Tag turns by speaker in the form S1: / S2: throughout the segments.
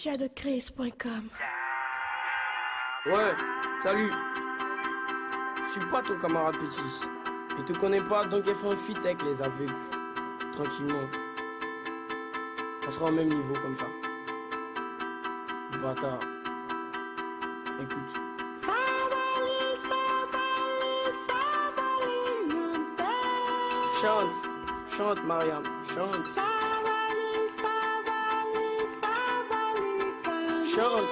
S1: Shadowcraze.com.
S2: Ouais, salut. Je suis pas ton camarade petit. Je te connais pas, donc elle fait un feat avec les aveugles. Tranquillement. On sera au même niveau comme ça. Bâtard. Écoute. Chante, chante Mariam, chante. Chante.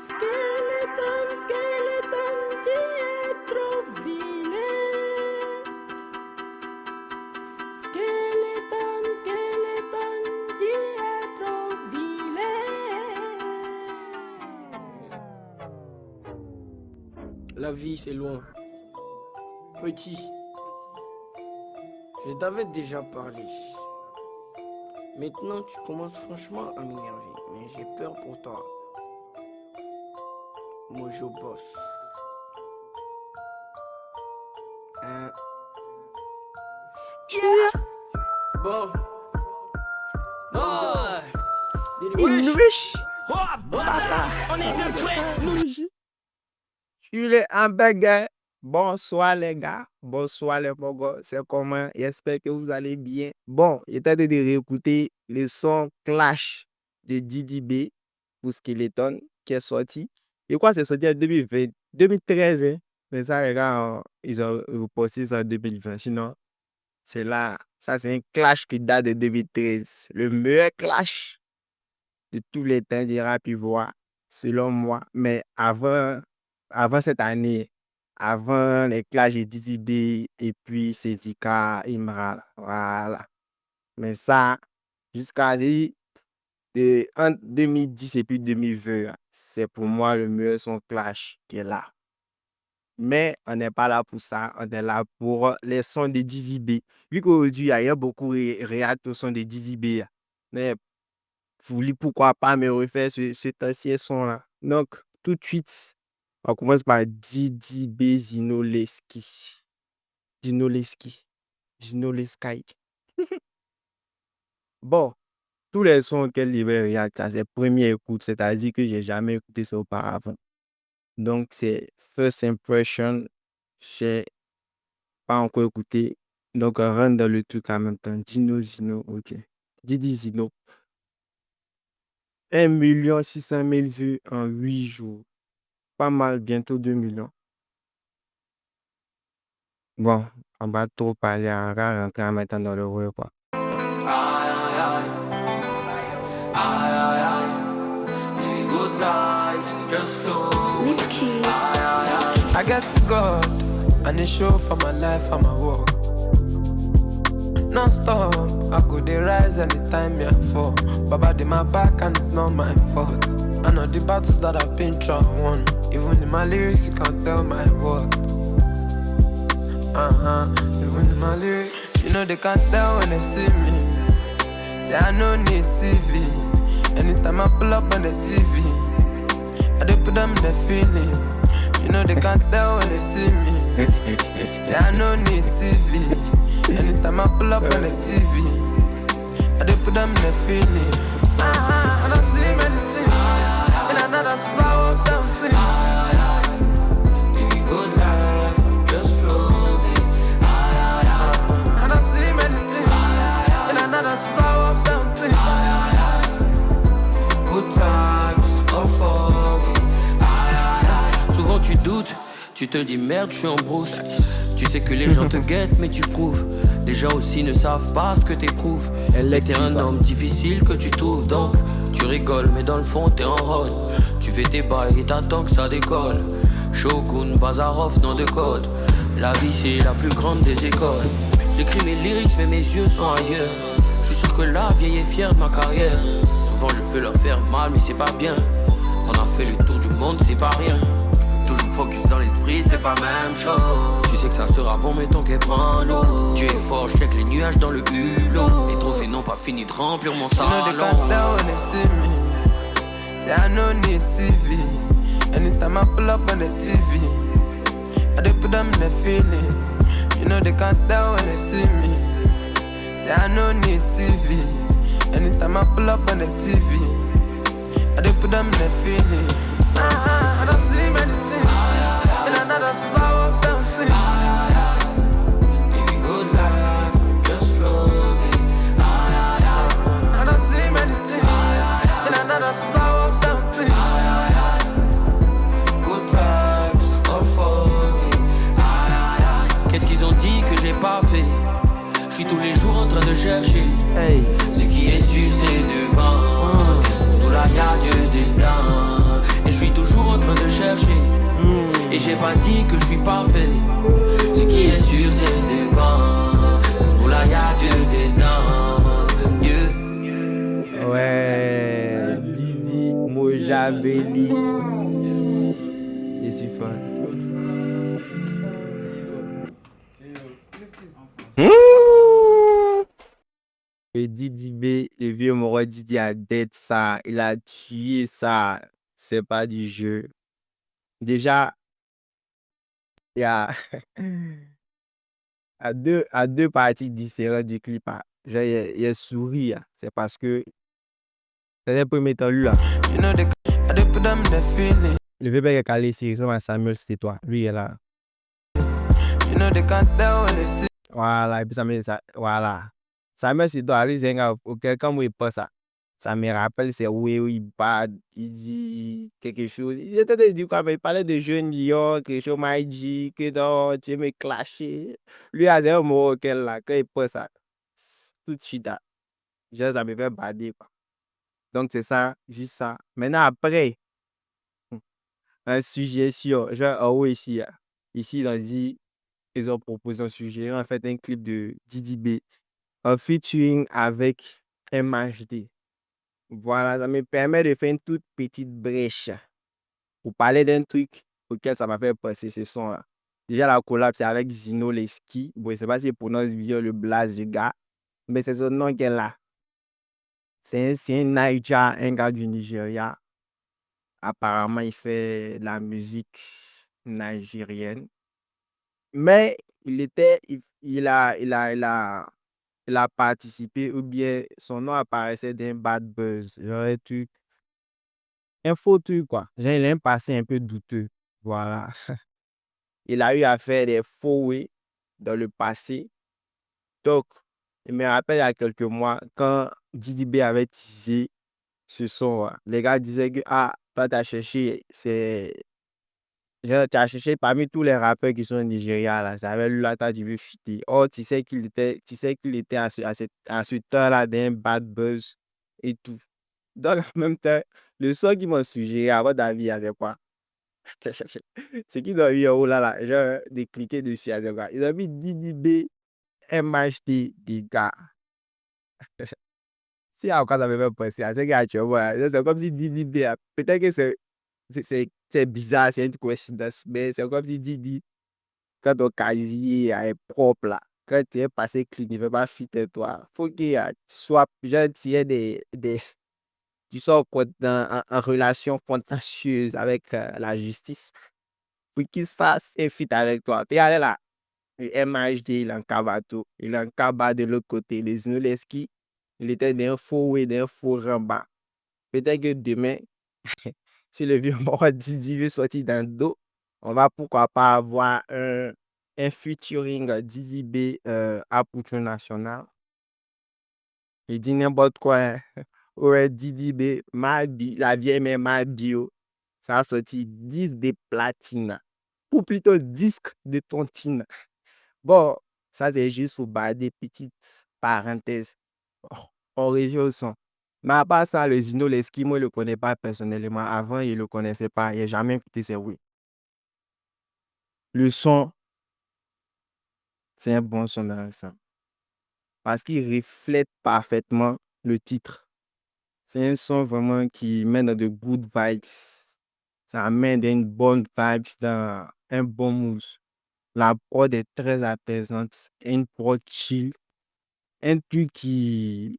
S1: Skeleton, skeleton, dietro vile. Skeleton, skeleton, dietro vile.
S2: La vie c'est loin. Petit, je t'avais déjà parlé. Maintenant tu commences franchement à m'énerver, mais j'ai peur pour toi. Mojo boss. Hein?
S1: Yeah!
S2: Bon.
S3: English.
S2: On est de près.
S3: Je suis le hamburger. Bonsoir les gars. Bonsoir les mogos. C'est comment? J'espère que vous allez bien. Bon, j'étais en train de réécouter le son Clash de Didi B pour Skeleton qui est sorti. Je crois que c'est sorti en 2020, 2013. Hein? Mais ça, les gars, ils ont reposté ça en 2020. Sinon, c'est là. Ça, c'est un clash qui date de 2013. Le meilleur clash de tous les temps du rap ivoire, selon moi. Mais avant cette année, avant les clashs de Didi B et puis Sevika, Imra, voilà. Mais ça, jusqu'à entre 2010 et puis 2020, c'est pour moi le meilleur son clash qui est là. Mais on n'est pas là pour ça, on est là pour les sons de Dizzy B. Vu qu'aujourd'hui, il y a beaucoup réacte au son de Dizzy B. Mais pourquoi pas me refaire cet ancien son-là. Donc, tout de suite, on commence par Didi B Zinoleski. Zinoleski. Zinoleski. Bon, tous les sons auxquels il va réacte à ses premières écoutes, c'est-à-dire que j'ai jamais écouté ça auparavant. Donc, c'est First Impression. J'ai pas encore écouté. Donc, on rentre dans le truc en même temps. Zino, ok. Didi Zino. 1 600 000 vues en 8 jours. Pas mal, bientôt 2 millions. Bon, on va trop parler, on va rentrer en mettant dans le rôle, quoi.
S4: I got to God and a show for my life and my work. Non-stop, I could dey rise anytime me I fall. Baba dey my back and it's not my fault. I know the battles that I've been through, I won. Even in my lyrics, you can't tell my worth. Even in my lyrics, you know they can't tell when they see me. Say I no need CV. Anytime I pull up on the TV, I dey put them in the feeling. You know they can't tell when they see me. Say I no need CV. Anytime I pull up on the TV, I dey put them in the feeling. I don't see many things, and I know I'm slow or something. Living good life, I'm just floating. I don't see many things, and I know I'm slow or something. Good times, all for me.
S5: Souvent tu doutes, tu te dis merde, je suis en brousse. Tu sais que les gens te guettent, mais tu prouves. Les gens aussi ne savent pas ce que t'éprouves. T'es un homme difficile que tu trouves, donc tu rigoles, mais dans le fond t'es en rôle. Tu fais tes bails et t'attends que ça décolle. Shogun, Bazarov, nom de code. La vie c'est la plus grande des écoles. J'écris mes lyrics, mais mes yeux sont ailleurs. Je suis sûr que la vieille est fière de ma carrière. Souvent je fais leur faire mal, mais c'est pas bien. On a fait le tour du monde, c'est pas rien. Toujours focus dans l'esprit, c'est pas même chose. Tu sais que ça sera bon, mais ton qu'elle prend l'eau. Tu es fort, je check les nuages dans le hulot. Les trophées n'ont pas fini de remplir mon salon.
S4: You know they can't tell when they see me. Say I no need CV. Anytime I pull up on the TV, I dey put them in the feeling. You know they can't tell when they see me. Say I no need CV. Anytime I pull up on the TV, I do put them in the feeling. I don't see many things in another Star Wars 17.
S5: Living good life, I'm just floating.
S4: I don't see many things in another Star Wars 17.
S5: Good vibes, all falling. Qu'est-ce qu'ils ont dit que j'ai pas fait? Je suis tous les jours en train de chercher
S3: Hey.
S5: ce qui est sur c'est devant. Nous là y'a Dieu dedans. Et je suis toujours en train de chercher. Et j'ai pas dit que je suis parfait. Ce qui est sûr c'est devant. Nous là y'a Dieu dedans. Yeah.
S3: Ouais, Didi Mojabeli. Je suis fan. Et Didi B, le vieux Moro Didi a dead ça. Il a tué ça. C'est pas du jeu. Déjà, il y a à deux parties différentes du clip. Genre, il y a souri. C'est parce que c'est le premier temps lui là.
S4: You know, I do put them in the feeling.
S3: Le vieux mec est calé sérieusement à Samuel, c'était toi. Lui, il est là.
S4: You know, they can't tell when they see.
S3: Voilà, et puis ça me ça, voilà. Samuel, c'est toi. Lui, c'est un gars auquel, quand moi, il passe ça, ça me rappelle, c'est oui, bad. Il dit quelque chose. Il était de dire quoi, mais il parlait de jeunes lions, quelque chose m'a dit, que non, tu veux me clasher. Lui, a un mot auquel là, quand il passe ça, tout de suite, là, genre, ça me fait bader, quoi. Donc, c'est ça, juste ça. Maintenant, après, un sujet sur, genre, oh, ici, là. Ici, ils ont proposé un sujet, en fait, un clip de Didi B, un featuring avec MHD. Voilà, ça me permet de faire une toute petite brèche pour parler d'un truc auquel ça m'a fait passer ce son-là. Déjà, la collab, c'est avec Zino Leski. Bon, je ne sais pas si je prononce bien le blaze du gars, mais c'est son nom qu'elle a. C'est un Naija, un gars du Nigeria. Apparemment, il fait de la musique nigérienne. Mais il a participé, ou bien son nom apparaissait d'un bad buzz. Genre un truc, un faux truc, quoi. Genre, il a un passé un peu douteux. Voilà. Il a eu à faire des faux oui dans le passé. Donc, je me rappelle il y a quelques mois, quand Didi B avait teasé ce son, les gars disaient que, ah, toi, t'as cherché, genre, tu as cherché parmi tous les rappeurs qui sont au Nigeria, là, ça avait lui là, tu veux fitter. Oh, tu sais qu'il était à ce temps-là d'un bad buzz et tout. Donc, en même temps, le son qui m'a suggéré, à votre avis, c'est quoi? C'est qu'ils ont eu en haut là, là, genre, de cliquer dessus, c'est quoi? Ils ont mis Didi B, MHD, des gars. Si à quoi ça me fait penser à ce gars, tu vois, c'est comme si Didi B, peut-être que c'est bizarre, c'est une coïncidence, mais c'est comme si Didi, quand ton casier est propre là, quand tu es passé clean, il ne veut pas fitter toi. Faut qu'il soit, genre, tu sois en relation contentieuse avec la justice. Faut qu'il se fasse un fit avec toi. Puis allez là, le MHD, il est en Cavato, il est en Kaba de l'autre côté, les Zinoleski, il était d'un faux et d'un faux ramba. Peut-être que demain, si le vieux mort Didi veut sortir dans le dos, on va pourquoi pas avoir un featuring Didi B à Pouchon National. Il dit n'importe quoi. Hein. Ouais, Didi B, la vieille mère ma bio, ça a sorti 10 de platine. Ou plutôt disque de tontine. Bon, ça c'est juste pour barrer des petites parenthèses. Oh, on revient au son. Mais à part ça, le Zino Leski, moi, je ne le connais pas personnellement. Avant, il ne le connaissait pas. Il n'a jamais écouté ses oui. Le son, c'est un bon son dans le son. Parce qu'il reflète parfaitement le titre. C'est un son vraiment qui mène dans de good vibes. Ça amène une bonne vibes dans un bon mood. La prod est très apaisante. Une prod chill. Un truc qui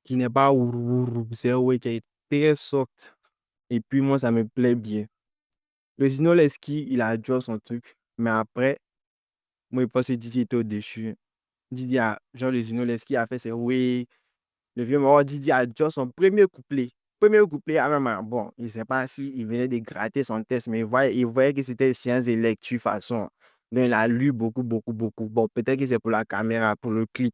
S3: n'est pas ourou. C'est un ouais qui est très soft. Et puis moi, ça me plaît bien. Le Zino Leski, il a joué son truc. Mais après, moi, je pense que Didi était au-dessus. Didi a, genre, le Zino Leski a fait ses oui. Le vieux mort Didi a déjà son premier couplet. Premier couplet, bon, il ne sait pas s'il venait de gratter son test, mais il voyait que c'était sciences et lecture façon. Donc, il a lu beaucoup, beaucoup, beaucoup. Bon, peut-être que c'est pour la caméra, pour le clip.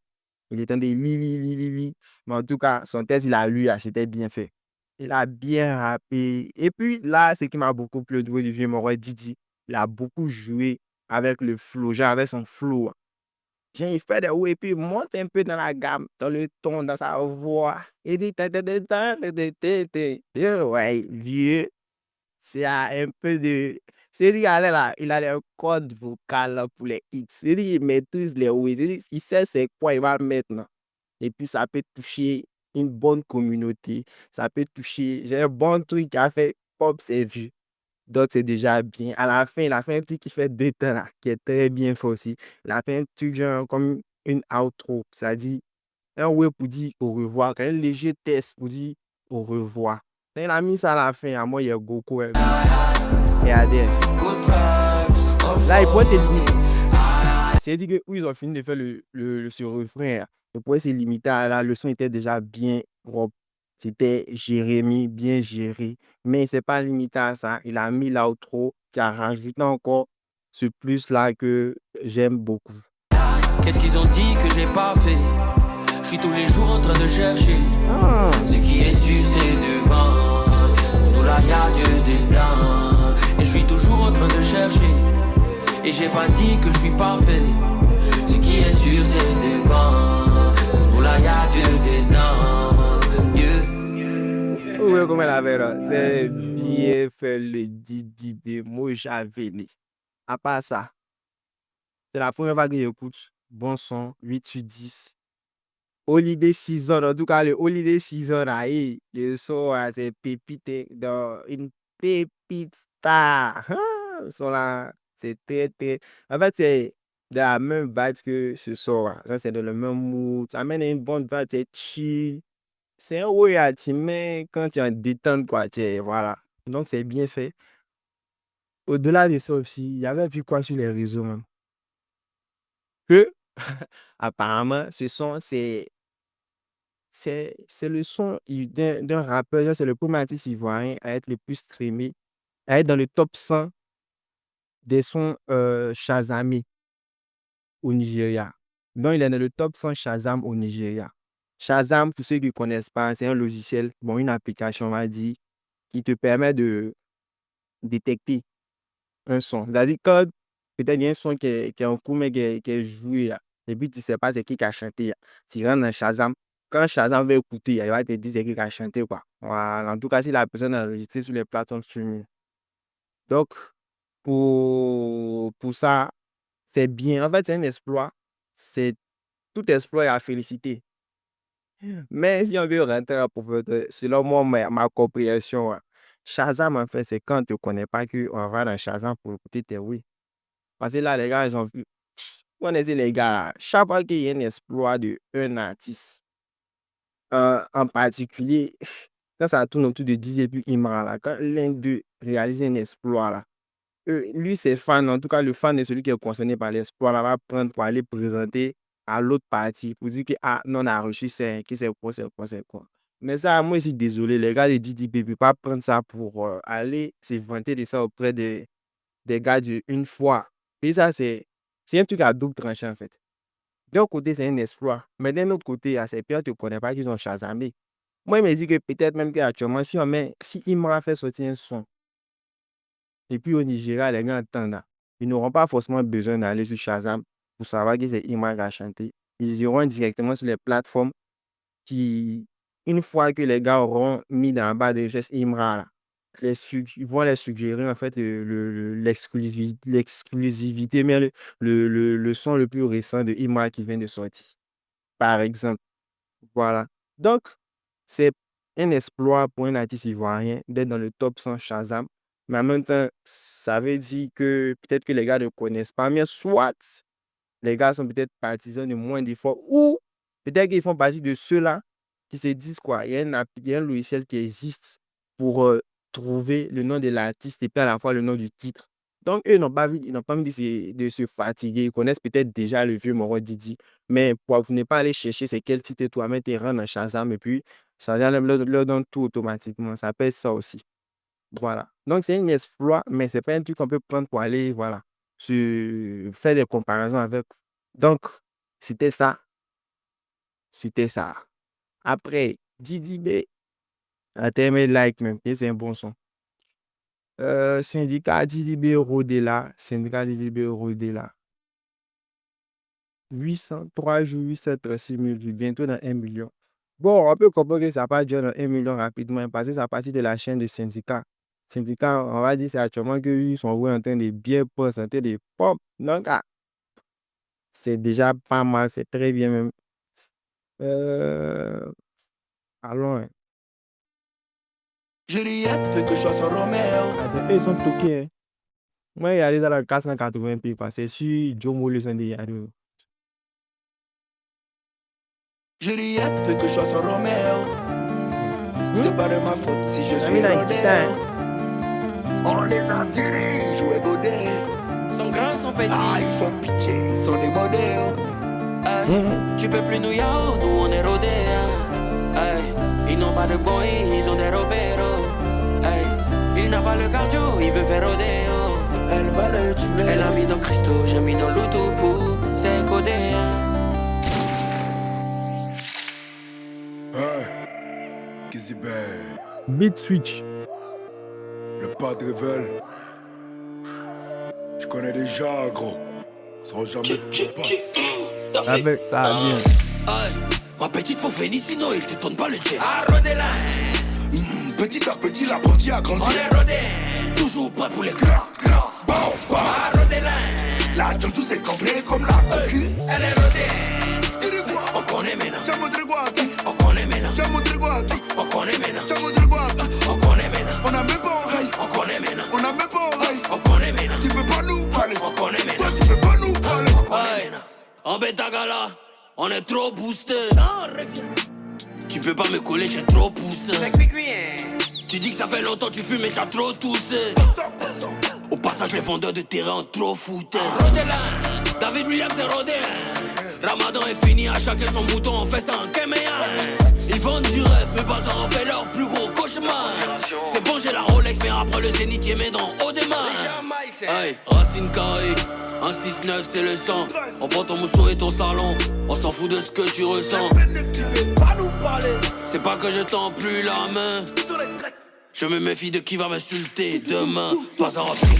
S3: Il était en train de lire. Mais en tout cas, son test, il a lu, c'était bien fait. Il a bien rappé. Et puis là, ce qui m'a beaucoup plu au niveau du vieux Moroy Didi, il a beaucoup joué avec le flow, genre avec son flow. Genre, il fait des ouais, et puis il monte un peu dans la gamme, dans le ton, dans sa voix. Il dit, ouais, vieux, c'est un peu de. C'est dit, il a les codes vocales là, pour les hits. C'est dit, il maîtrise les oui. Il sait c'est quoi il va mettre. Là. Et puis, ça peut toucher une bonne communauté. Ça peut toucher. J'ai un bon truc qui a fait pop, c'est vu. Donc, c'est déjà bien. À la fin, il a fait un truc qui fait 2 temps, là, qui est très bien fait aussi. Il a fait un truc genre comme une outro. C'est-à-dire, un ouais pour dire au revoir. Quand un léger test pour dire au revoir. Quand il a mis ça à la fin, à moi, il y a Goku et ADN. Là, il pourrait se limiter. C'est-à-dire que oui, ils ont fini de faire ce refrain. Il pourrait se limiter à la leçon était déjà bien propre. C'était Jérémy, bien géré. Mais il ne s'est pas limité à ça. Il a mis l'outro qui a rajouté encore ce plus-là que j'aime beaucoup.
S5: Qu'est-ce qu'ils ont dit que j'ai pas fait? Je suis tous les jours en train de chercher. Ce qui est sûr, c'est devant. Pour là, y a Dieu dedans. Et je suis toujours en train de chercher. Et j'ai pas dit que je suis parfait. Ce qui est sûr, c'est devant. Pour là, y a Dieu dedans.
S3: Oui, comme elle avait là. C'est bien fait le Didi Bémo Javéné. À part ça, c'est la première fois que j'écoute. Bon son, 8 sur 10. Holiday Season, en tout cas, le Holiday Season, le son, c'est pépite dans une pépite star. Le son là, c'est très, très. En fait, c'est de la même vibe que ce soir. C'est de le même mood. Ça amène une bonne vibe, c'est chill. C'est un royalty, mais quand tu es en détente, quoi, voilà. Donc, c'est bien fait. Au-delà de ça aussi, il y avait vu quoi sur les réseaux, même? Que, apparemment, ce son, c'est le son d'un rappeur, genre, c'est le premier artiste ivoirien à être le plus streamé, à être dans le top 100 des sons Shazamés au Nigeria. Donc, il est dans le top 100 Shazam au Nigeria. Shazam, pour ceux qui ne connaissent pas, c'est un logiciel, bon, une application, on va dire, qui te permet de détecter un son. C'est-à-dire, quand peut-être il y a un son qui est en cours, mais qui est joué, là, et puis tu ne sais pas c'est qui a chanté, là. Tu rentres dans Shazam. Quand Shazam va écouter, il va te dire c'est qui a chanté, quoi. Voilà. En tout cas, si la personne a enregistré sur les plateformes streaming. Donc, pour ça, c'est bien. En fait, c'est un exploit. C'est tout exploit est à féliciter. Mais si on veut rentrer en profondeur, selon moi, ma compréhension, Shazam, en fait, c'est quand on ne te connaît pas qu'on va dans Shazam pour écouter tes oui. Parce que là, les gars, ils ont vu. On est dit, les gars, chaque fois qu'il y a un exploit d'un artiste, en particulier, quand ça tourne autour de Didier puis Imran, là, quand l'un d'eux réalise un exploit, là, lui, c'est fan, en tout cas, le fan est celui qui est concerné par l'exploit, là, va prendre pour aller présenter à l'autre partie, pour dire que, ah, non, on a reçu, c'est quoi, c'est quoi, c'est quoi. Mais ça, moi, je suis désolé, les gars de Didi ne peuvent pas prendre ça pour aller se vanter de ça auprès des gars une fois. Et ça, c'est un truc à double tranchant, en fait. D'un côté, c'est un exploit. Mais d'un autre côté, à ces pères, tu ne connais pas qu'ils ont Shazamé. Moi, il me dit que peut-être même qu'actuellement, si Imra fait sortir un son, et puis au Nigeria, les gens entendent là, ils n'auront pas forcément besoin d'aller sur Shazam pour savoir que c'est Imra qui a chanté. Ils iront directement sur les plateformes qui, une fois que les gars auront mis dans la barre de recherche Imra, là, ils vont les suggérer en fait l'exclusivité, mais le son le plus récent de Imra qui vient de sortir, par exemple. Voilà. Donc, c'est un exploit pour un artiste ivoirien d'être dans le top 100 Shazam. Mais en même temps, ça veut dire que peut-être que les gars ne connaissent pas. Mais soit les gars sont peut-être partisans de moins d'efforts ou peut-être qu'ils font partie de ceux-là qui se disent quoi. Il y a un logiciel qui existe pour trouver le nom de l'artiste et puis à la fois le nom du titre. Donc, eux ils n'ont pas envie de se fatiguer. Ils connaissent peut-être déjà le vieux Moro Didi. Mais pour ne pas aller chercher c'est quel titre toi-même, tu rentres dans Shazam et puis Shazam leur donne tout automatiquement. Ça peut être ça aussi. Voilà. Donc, c'est un exploit, mais c'est pas un truc qu'on peut prendre pour aller, voilà, faire des comparaisons avec. Donc, c'était ça. C'était ça. Après, Didi B, à terme like même, et c'est un bon son. Syndicat Didi B Rodela, syndicat Didi B Rodela. 803 jours, 836 000 vues, bientôt dans 1 million. Bon, on peut comprendre que ça n'a pas duré dans 1 million rapidement parce que ça partit de la chaîne de syndicat. Syndicat, on va dire, c'est actuellement qu'ils sont en train de bien présenter des pop. Donc, c'est déjà pas mal, c'est très bien même. Allons, hein.
S4: Juliette veut que je sois son Roméo.
S3: Attends, eux, ils sont toqués, hein. Moi, il y allé dans la 480p parce que sur Joe Molo, c'est des
S4: Juliette veut que je sois son Roméo. C'est pas de ma faute si je suis
S3: dans
S4: rodé. On les a serrés, jouer godé.
S5: Son grand, son petit.
S4: Ah, ils font pitié, ils sont des modèles.
S5: Tu peux plus nous yao, nous on est rodés. Ils n'ont pas de boy, ils ont des roberos. Il n'a pas le cardio, il veut faire rodéo.
S4: Elle va le tuer.
S5: Elle a mis dans Christo, j'ai mis dans l'Utupu. C'est codé.
S6: Kizzy Bay,
S3: Beat Switch.
S6: le pas de révèle. Je connais déjà, gros. Ils sauront jamais ce qui se passe.
S3: Avec ça, bien.
S4: Ma petite faut Fénicino, il te tourne pas le jet.
S5: Ah, rodé là.
S6: Petit à petit, l'apprenti a grandi.
S5: On est rodé.
S4: Toujours prêt pour les clans, clans. Bon, bon.
S5: Ah, rodé là.
S6: La jungle s'est cambrée comme la cocu.
S5: Elle est rodée.
S6: Tu dis quoi?
S5: On connaît maintenant.
S6: T'as montré quoi?
S5: On connaît maintenant.
S6: T'as montré quoi?
S5: On connaît maintenant.
S6: T'as montré quoi?
S5: On connaît maintenant.
S6: On a même pas oreille.
S5: On connaît maintenant.
S6: On a même pas oreille.
S5: On connaît maintenant.
S6: Tu peux pas nous parler.
S5: On connaît
S6: Toi,
S5: maintenant.
S6: tu peux pas nous parler.
S5: On connaît maintenant. En bêta gala, on est trop boosté. Tu peux pas me coller, j'ai trop poussé. Tu dis que ça fait longtemps que tu fumes mais t'as trop toussé. Au passage, les vendeurs de terrain ont trop fouté. Rodelin, David Williams est rodé. Ramadan est fini, à chacun son mouton, on fait ça en Kéméa. Ils vendent du rêve, mais pas en fait leur plus gros cauchemar. C'est bon, j'ai la Rolex, mais après le Zénith, y met dans haut des mains. Hey, Racine Carré, 1-6-9, c'est le sang. On prend ton mousseau et ton salon, on s'en fout de ce que tu ressens. C'est pas que je tends plus la main. Je me méfie de qui va m'insulter demain. Pas en plus.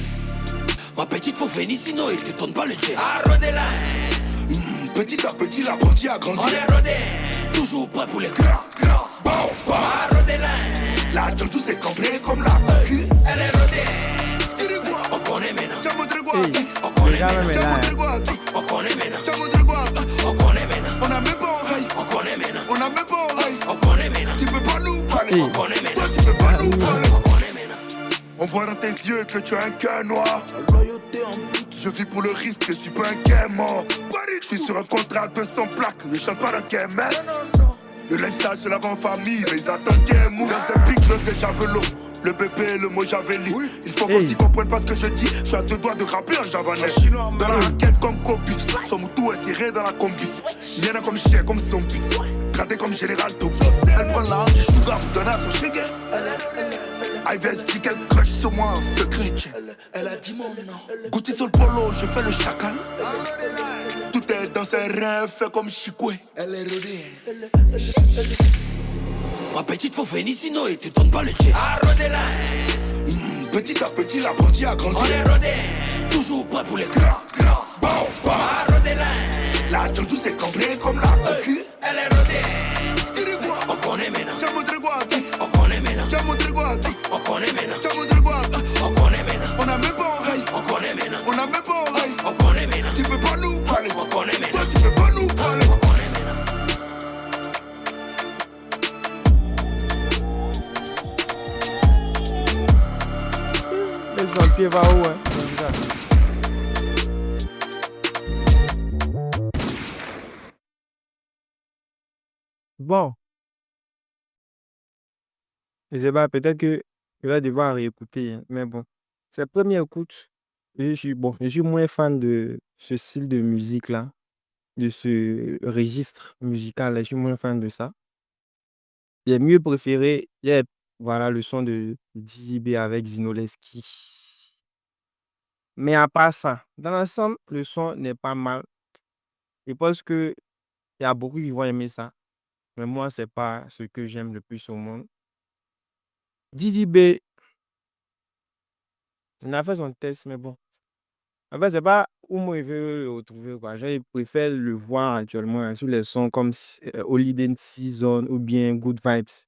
S5: Ma petite faut Fénicino, il te tourne pas le jet. Ah, rodé là.
S6: Petit à petit, l'apprenti a grandi.
S5: On est rodé. Toujours prêt pour les clans, clans.
S6: Bon, bon.
S5: Ah, rodé là.
S6: La jungle s'est cambrée comme la cocu.
S5: Elle est rodée.
S6: Tu dis quoi?
S5: On connaît maintenant.
S6: T'as montré quoi?
S3: Hey,
S5: On connaît
S3: les gars,
S5: maintenant.
S3: mais
S6: T'as
S3: là,
S6: montré quoi?
S5: On connaît maintenant.
S6: T'as montré quoi?
S5: On connaît maintenant.
S6: On a même pas oreille.
S5: On connaît maintenant.
S6: On a même pas oreille.
S5: On connaît maintenant.
S6: Tu peux pas nous parler.
S3: Hey.
S5: On connaît
S6: Toi,
S5: maintenant.
S6: tu peux pas nous parler.
S5: On connaît maintenant.
S6: On voit dans tes yeux que tu as un cœur noir.
S4: La loyauté en but.
S6: Je vis pour le risque, je suis pas un game mort. Je suis sur un contrat de 200 plaques, je chante pas dans KMS. Le lifestyle se lave en famille, mais ils attendent qu'elle mouille. Dans ce pic, le javelot. Le bébé, le mot javelli. Il faut qu'on s'y comprenne pas ce que je dis. Je suis à 2 doigts de rapper en javanais. Dans la raquette comme Kobe. Son moutou est serré dans la combi. Y'en a comme chien, comme zombie. Gradé comme général Tobi. Elle prend la hanche du sugar pour donner à son chéguet. Ives dit qu'elle crush sur moi en secret.
S4: Elle a dit mon nom.
S6: Goûté sur le polo, je fais le chacal. Tout est dans ses reins, fait comme Chikwe.
S4: Elle est rodée.
S5: Ma petite faut Fénicino, il te tourne pas le jet. Ah, rodé là.
S6: Petit à petit, l'apprenti a grandi.
S5: On est rodé. Toujours prêt pour les clans, clans.
S6: Bon, bon.
S5: Ah, rodé là.
S6: La jungle s'est cambrée comme la cocu.
S5: Elle est rodée.
S6: Tu dis quoi?
S5: On connaît maintenant.
S6: T'as montré quoi?
S5: On connaît maintenant.
S6: T'as montré quoi?
S5: On connaît maintenant.
S6: T'as montré quoi?
S5: On connaît maintenant.
S6: On a même pas oreille.
S5: On connaît maintenant.
S6: On a même pas oreille.
S5: On connaît maintenant.
S6: Tu peux pas nous parler.
S5: On connaît
S6: Toi,
S5: maintenant.
S6: tu peux pas nous parler.
S5: On connaît maintenant.
S3: les pieds va où, hein? Bon, je sais pas, peut-être que je vais devoir réécouter, hein, mais bon, c'est première écoute. je suis moins fan de ce style de musique-là, de ce registre musical-là. Je suis moins fan de ça. J'ai mieux préféré, voilà, le son de Dizzy B avec Zinoleski. Mais à part ça, dans l'ensemble, le son n'est pas mal. Je pense que il y a beaucoup qui vont aimer ça. Mais moi, c'est pas ce que j'aime le plus au monde. Didi B, il a fait son test, mais bon. En fait, c'est pas où moi je veux le retrouver, quoi. Je préfère le voir actuellement sur les sons comme Holiday Season ou bien Good Vibes.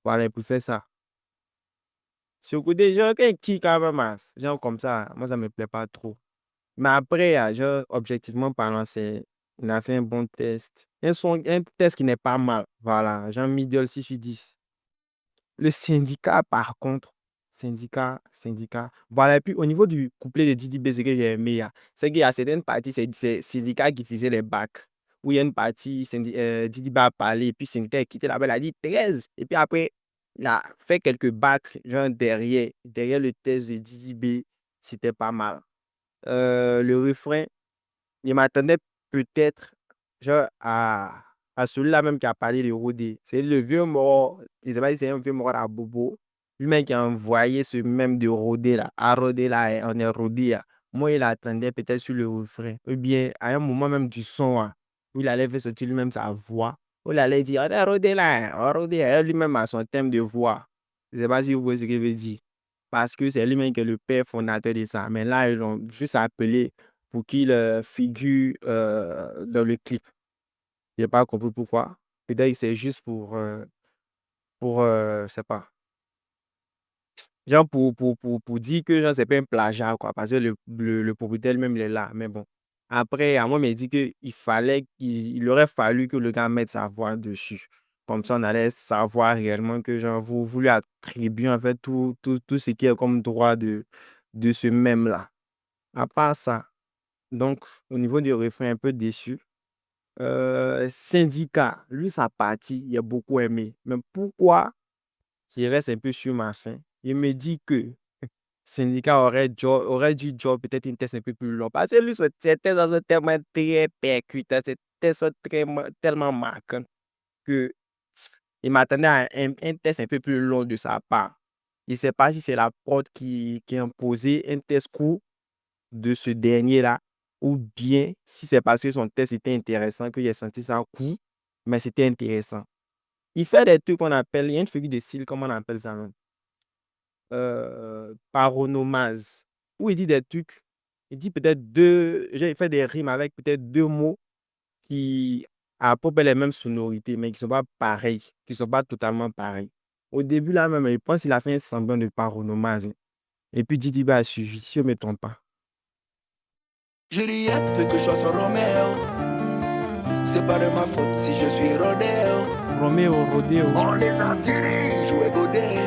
S3: Voilà, je préfère ça. Sur le côté, genre, qui quand même, genre comme ça, moi, ça me plaît pas trop. Mais après, genre, objectivement parlant, il a fait un bon test. Un test qui n'est pas mal. Voilà, genre middle 6 sur 10. Le syndicat, par contre, syndicat. Voilà, et puis au niveau du couplet de Didi B, ce que j'ai aimé, c'est qu'il y a certaines parties, c'est syndicat qui faisait les bacs. Où il y a une partie, Didi B a parlé, et puis syndicat a quitté là-bas, il a dit 13. Et puis après, il a fait quelques bacs, genre derrière le test de Didi B, c'était pas mal. Le refrain, il m'attendait peut-être genre à celui-là même qui a parlé de Rodé. C'est le vieux mort, je sais pas si c'est un vieux mort à Bobo. Lui-même qui a envoyé ce même de Rodé là. À Rodé là, on est Rodé là. Moi, il attendait peut-être sur le refrain. Ou bien à un moment même du son, où il allait faire sortir lui-même sa voix. Où il allait dire, on est Rodé là, Rodé. Lui-même a son thème de voix. Je sais pas si vous voyez ce que je veux dire. Parce que c'est lui-même qui est le père fondateur de ça. Mais là, ils l'ont juste appelé pour qu'il figure dans le clip. Je n'ai pas compris pourquoi. Peut-être que c'est juste je sais pas, genre pour dire que genre, c'est pas un plagiat, quoi, parce que le propriétaire lui-même, il est là. Mais bon, après, à moi, il m'a dit il aurait fallu que le gars mette sa voix dessus. Comme ça, on allait savoir réellement que genre, vous lui attribuez en fait tout ce qui est comme droit de ce même-là. À part ça, donc, au niveau du refrain, un peu déçu. Syndicat, lui, sa partie, il a beaucoup aimé. Mais pourquoi il reste un peu sur ma faim? Il me dit que Syndicat aurait dû job peut-être une test un peu plus long. Parce que lui, c'était dans un tellement très percutant, c'était ça tellement marquant que il m'attendait à un test un peu plus long de sa part. Je ne sais pas si c'est la prod qui a imposé un test court de ce dernier-là, ou bien si c'est parce que son test était intéressant que j'ai senti ça court, mais c'était intéressant. Il fait des trucs qu'on appelle, il y a une figure de style, comment on appelle ça même? Paronomase, où il dit des trucs, il dit peut-être il fait des rimes avec peut-être deux mots qui ont à peu près les mêmes sonorités, mais qui ne sont pas pareils, qui ne sont pas totalement pareils. Au début, là même, je pense qu'il a fait un semblant de paronomase. Et puis Didi B a suivi, si je ne me trompe pas.
S6: Juliette veut que je sois son Roméo. C'est pas de ma faute si je suis rodéo.
S3: Rodéo.
S6: On les a serrés, jouer godé.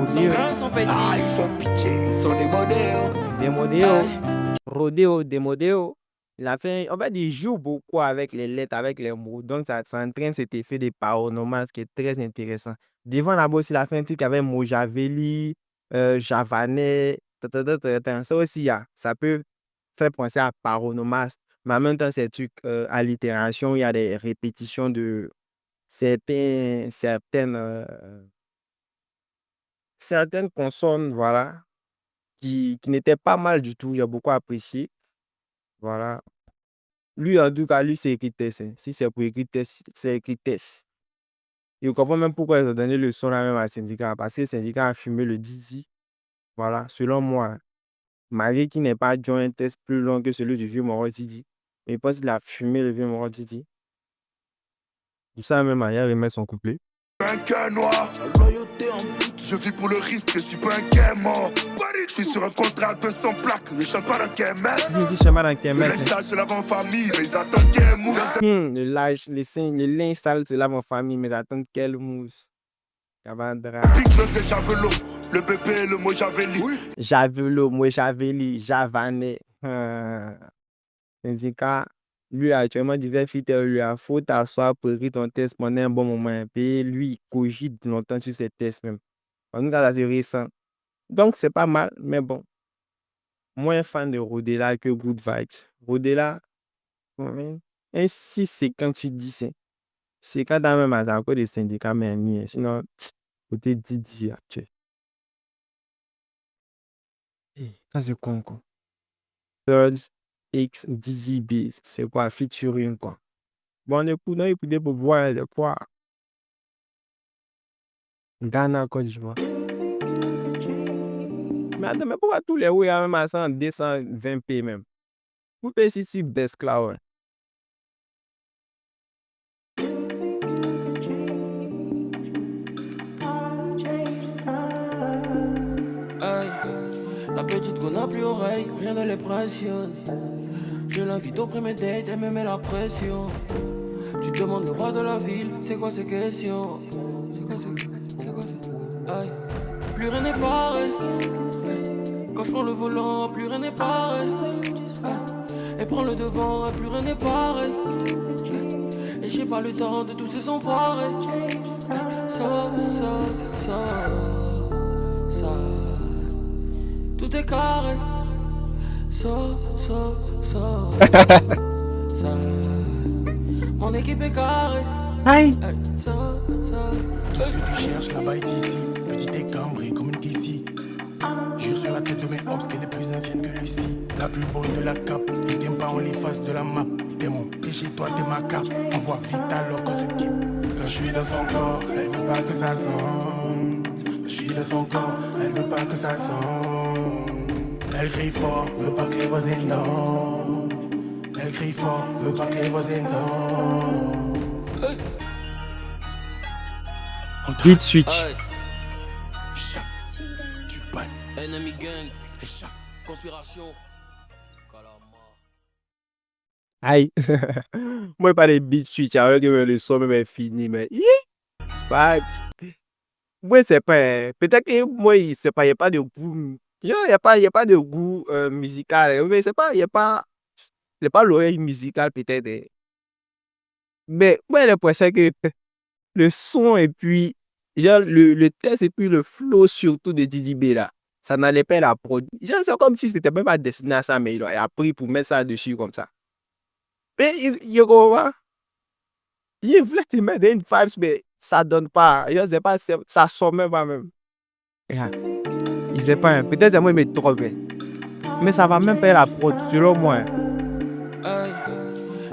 S2: Son grand, son petit.
S6: Ah, ils font pitié, ils sont des modèles.
S3: Des modèles. Rodéo, des modèles. En fait, il joue beaucoup avec les lettres, avec les mots. Donc, ça entraîne cet effet de paronomas qui est très intéressant. Devant la bosse, il a fait un truc avec Mojaveli, Javanais. Ça aussi, ça peut faire penser à paronomas. Mais en même temps, c'est truc allitération. Il y a des répétitions de certaines consonnes, voilà, qui n'étaient pas mal du tout. J'ai beaucoup apprécié. Voilà. Lui, en tout cas, lui, c'est écrit test, hein. Si c'est pour écrire test, c'est écrit test. Et je comprends même pourquoi ils ont donné le son là même à Syndicat. Parce que le Syndicat a fumé le Didi. Voilà, selon moi, hein. Malgré qu'il n'ait pas joint un test plus long que celui du vieux Moro Didi. Mais je pense qu'il a fumé le vieux Moro Didi. Tout ça, même, il a remis son couplet.
S6: Un cœur noir, la loyauté en doute. Je vis pour le risque, je suis pas un quai mort. Je suis sur un contrat de 200 plaques, je chante pas dans KMS.
S3: Il dit chemin dans
S6: Le
S3: KMS.
S6: linge sale se lave en famille, mais ils attendent qu'elle mousse.
S3: Le linge sale se lave en famille, mais attendent quelle mousse. Cavandra.
S6: Pique le javelot, le bébé, le mot javeli.
S3: Javelo, moi Javeli, Javanais. Syndicat, lui actuellement, divers filtres lui a faut t'asseoir pour écrire ton test pendant un bon moment. Puis lui, il cogite longtemps sur ses tests même. En tout cas, c'est récent. Donc, c'est pas mal, mais bon. moins fan de Rodela que Good Vibes. Rodela, ouais, ainsi c'est quand tu dis c'est quand dans même encore des syndicats, mais mieux. Sinon, côté Didi, actuel. Ça c'est con, quoi. Thirds X Dizzy Biz, c'est quoi? Featuring, quoi. Bon, on écoute pour voir de quoi. Ghana, Côte d'Ivoire. Mais attends, mais pourquoi tous les roues, il y a même à 100, 220p même? Vous payez si tu baisses là, ouais.
S5: Aïe, la petite qu'on n'a plus oreille, rien ne les pressionne. Je l'invite au premier date, elle me met la pression. Tu demandes le roi de la ville, c'est quoi ces questions? C'est quoi Aïe, plus rien n'est pareil. Quand je prends le volant, plus rien n'est pareil. Et prends le devant, plus rien n'est pareil. Et j'ai pas le temps de tous ces enfoirés. Ça, tout est carré. Ça. Mon équipe est carrée.
S3: Aïe!
S5: Ça.
S7: Tout ce que tu cherches là-bas est ici. Petite et cambrée comme une Kissy. Jure sur la tête de mes hops qu'elle est plus ancienne que Lucie. La plus bonne de la cape. Il t'aime pas, on les fasse de la map. T'es mon, t'es chez toi, t'es ma cape. On voit vite alors qu'on se quitte. Quand je suis dans son corps, elle veut pas que ça sonne. Je suis dans son corps, elle veut pas que ça sonne. Elle crie fort, veut pas que les voisins dorment. Elle crie fort, veut pas que les voisins dorment.
S3: Beat switch.
S5: Aïe,
S7: Tu bannes.
S5: Enemy gang, conspiration. Calamar.
S3: Aïe! Moi, pas les beat switch, alors que le son même est fini, mais. Vibe. Moi, c'est pas. Peut-être que moi, c'est pas, il n'y a pas de goût. Genre, il y a pas de goût musical. Mais c'est pas, il n'y a pas. C'est pas l'oreille musicale, peut-être. Mais moi, j'ai l'impression que le son et puis. Genre, le test et puis le flow surtout de Didi B là. Ça n'allait pas la prod. Genre, c'est comme si c'était même pas destiné à ça, mais il a pris pour mettre ça dessus comme ça. Mais il comprend. Il voulait te mettre une vibes, mais ça donne pas. Je sais pas, ça sort même pas même. Il sait pas, peut-être que moi, il me trompe. Mais ça va même pas la prod, selon moi.
S5: Aïe,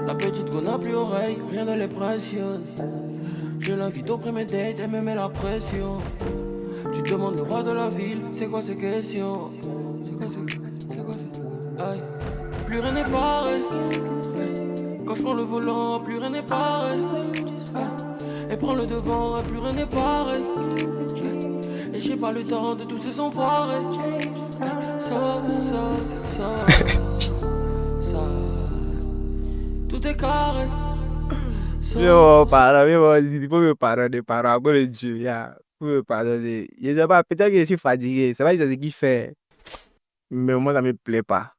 S5: la petite qu'on n'a plus oreille, rien ne les pressionne. Je l'invite au premier date, elle me met la pression. Tu demandes le roi de la ville, c'est quoi ces questions? Aïe, plus rien n'est pareil. Quand je prends le volant, plus rien n'est pareil. Et prends le devant, plus rien n'est pareil. Et j'ai pas le temps de tous ces enfoirés. Ça. Tout est carré.
S3: Yo, il faut me pardonner par rapport à Dieu. Il faut me pardonner. Je sais pas, peut-être que je suis fatigué. C'est pas ce qu'il fait. Mais moi, ça me plaît pas.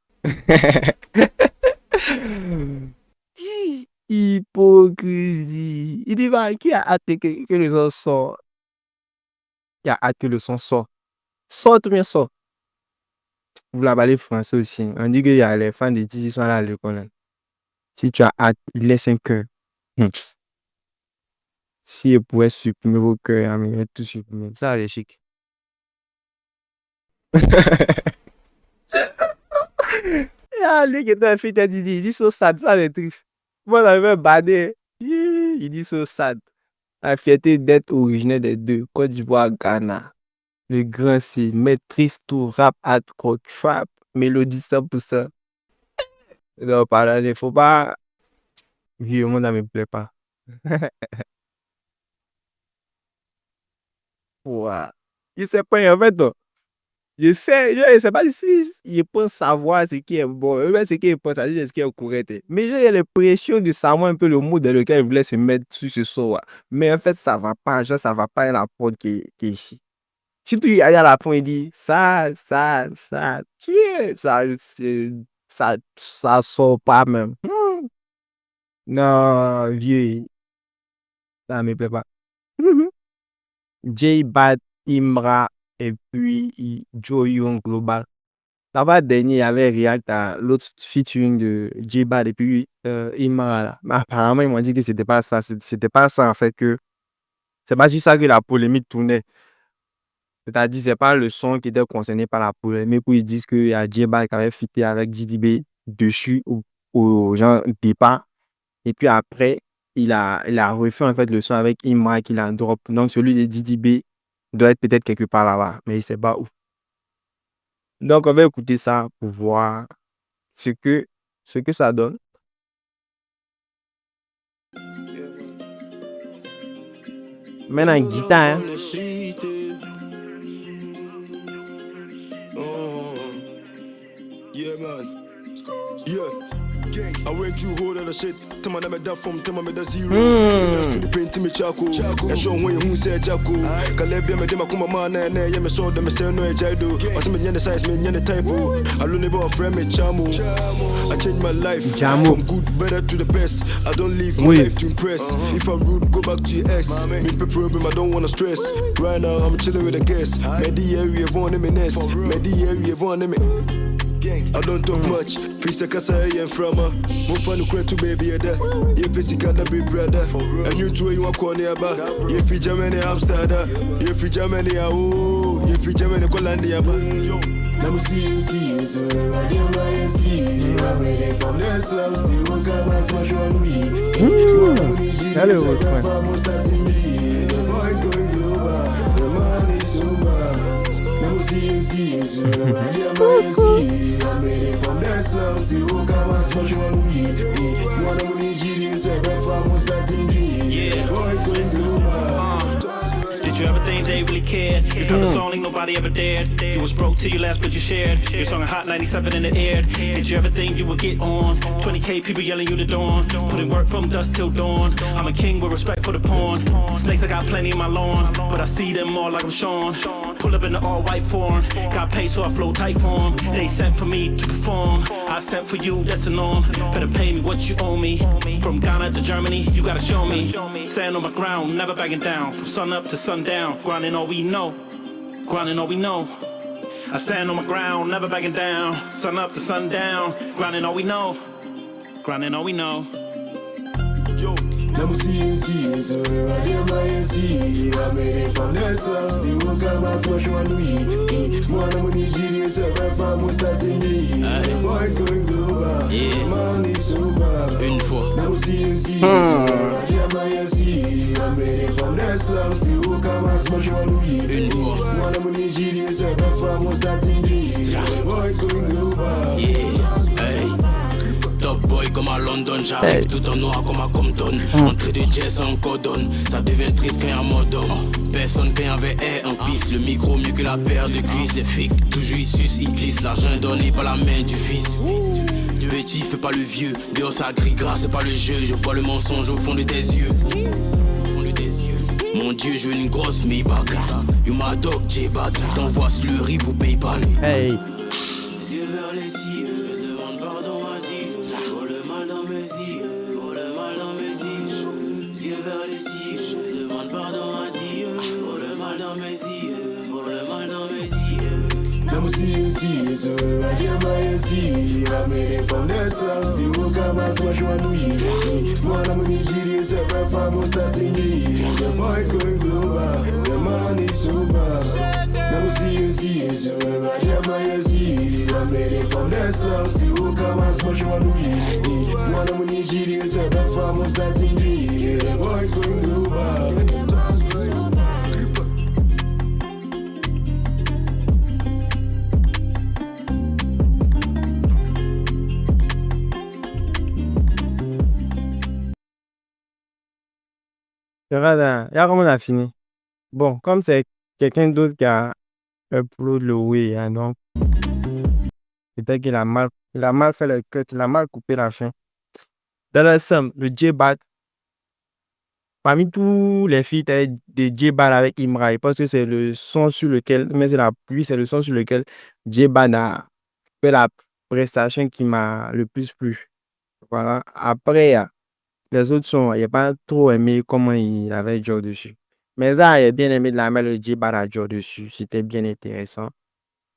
S3: Hypocrisie. Il dit, qui a hâte que le son sort? Qui a hâte que le son sort? Sort ou bien sort? Vous la parlez français aussi. On dit qu'il y a les fans de Dizzy sont là à l'école. Si tu as hâte, il laisse un cœur. Si il pouvait supprimer vos cœurs, il va tout supprimer. Ça, c'est chic. Lui qui était un fils, il dit so sad, ça c'est triste. Moi, j'avais badé. Il dit so sad. La fierté d'être originaire des deux, Côte d'Ivoire, Ghana. Le grand, c'est maîtrise tout, rap, hardcore, trap, mélodie 100%. Non, pardon, il faut pas. Vieux, moi, ça me plaît pas. Ouais. Il sait pas, en fait, non. Je sais pas si il pense savoir ce qui est bon. Ce qui est bon, ça dit ce qui est correct. Mais j'ai l'impression de savoir un peu le mood dans lequel il voulait se mettre sur ce son. Mais en fait, ça va pas. Genre, ça va pas à la prod qui est ici. Surtout, il y a la fin, il dit ça sort pas même. Non, vieux, ça me plaît pas. J Bad, Imra, et puis Joe Young Global. Là-bas, dernier, il y avait React à l'autre featuring de J-Bad et puis Imara là. Mais apparemment, ils m'ont dit que c'était pas ça. C'était pas ça, en fait, que c'est pas juste ça que la polémique tournait. C'est-à-dire, c'est pas le son qui était concerné par la polémique où ils disent qu'il y a J-Bad qui avait fité avec Didi B dessus au genre départ. Et puis après, il a refait en fait le son avec Imara qu'il a drop. Donc, celui de Didi B doit être peut-être quelque part là-bas, mais il sait pas où. Donc, on va écouter ça pour voir ce que, ce que ça donne. Maintenant, guitare, hein.
S8: Yeah, man. Yeah. I went through whole other shit. Tell me that from, tell me that zero. That's the paint to me charcoal. I show when you said Jacko. Calebia me dema kuma man and yeah me saw them say no jado. What's me the size me the type. I learn about friend me chamo. I changed my life from good better to the best. I don't live my life to impress. If I'm rude, go back to your ex. Me pe problem, I don't wanna stress. Right now I'm chilling with a guest. Me the area one me nest. Me the area one me. I don't talk much. Pisa kasa and frama. Mo fanu kwetu baby ada. Ye pisi kana be brother. And you two you are aba. Ye fi Germany Amsterdam. Ye fi Germany oh. Ye fi Germany Kolandi aba. Let me see, so I didn't buy a see. I'm waiting from the slums, still won't come and smash on me.
S3: Hello, old friend.
S8: The boys going global, the man is super. Let me see, so I didn't buy a see. I'm waiting from the slums, still won't come and smash on me. One of the GDs, I'm starting me. The boys going global.
S9: Did you ever think they really cared? You dropped a song like nobody ever dared. You was broke till you last, but you shared. Your song a Hot 97 in the air. Did you ever think you would get on? 20K people yelling you the dawn. Putting work from dusk till dawn. I'm a king with respect for the pawn. Snakes I got plenty in my lawn, but I see them all like I'm Sean. Pull up in the all-white form. Got paid so I flow tight for 'em. They sent for me to perform. I sent for you, that's the norm. Better pay me what you owe me. From Ghana to Germany, you gotta show me. Stand on my ground, never backing down. From sun up to sundown, grinding all we know. Grinding all we know. I stand on my ground, never backing down. Sun up to sundown, grinding all we know. Grinding all we know.
S8: Yo. Let me see, so I didn't buy a see. I made it from the slums, still won't come and smash on me. One of the GDs, I'm from starting me. The boys going global, the man is super.
S9: Une fois.
S8: Let me see, so I didn't buy a see. I made it from the slums, still won't come and smash on me.
S9: Une fois.
S8: One of the GDs, I'm from starting me. The boys going global.
S9: Hey. Top boy comme à London, j'arrive tout en noir comme à Compton. Entrée de jazz en codon, ça devient triste quand y'a un mode d'homme. Personne quand y'avait air en piste, le micro mieux que la paire de cuisses. C'est fake, toujours il suce, il glisse, l'argent donné par la main du fils. Du petit fais pas le vieux, dehors ça gris gras, c'est pas le jeu. Je vois le mensonge au fond de tes yeux. Mon Dieu, je veux une grosse Maybach. You my dog, J-Bad, t'envoies le riz pour PayPal.
S3: Hey.
S9: Les yeux vers les cieux, je demande pardon à Dieu. Oh le mal dans mes yeux, oh le mal dans mes yeux. Les yeux vers les cieux, je demande pardon à Dieu. Oh le mal dans mes yeux, oh le mal dans mes yeux.
S8: Let me see, so I didn't buy a see. I made it from the slums, still won't come and smash on me. One of the GDs, I'm from starting me. The boys going global, the man is super. Let me see, so I didn't buy a see. I made it from the slums, still won't come and smash on me. One of the GDs, I'm from starting me. The boys going global.
S3: Regarde, comment on a fini. Bon, comme c'est quelqu'un d'autre qui a upload le way, hein, donc peut-être qu'il a mal fait le cut, il a mal coupé la fin. Dans la somme, le J-Bad, parmi tous les feats de J-Bad avec Imra, je pense que c'est le son sur lequel, mais c'est le son sur lequel J-Bad a fait la prestation qui m'a le plus plu. Voilà. Après, les autres sons, il n'a pas trop aimé comment il avait Joe dessus. Mais ça, il a bien aimé de la mélodie J-Bad a Joe dessus. C'était bien intéressant.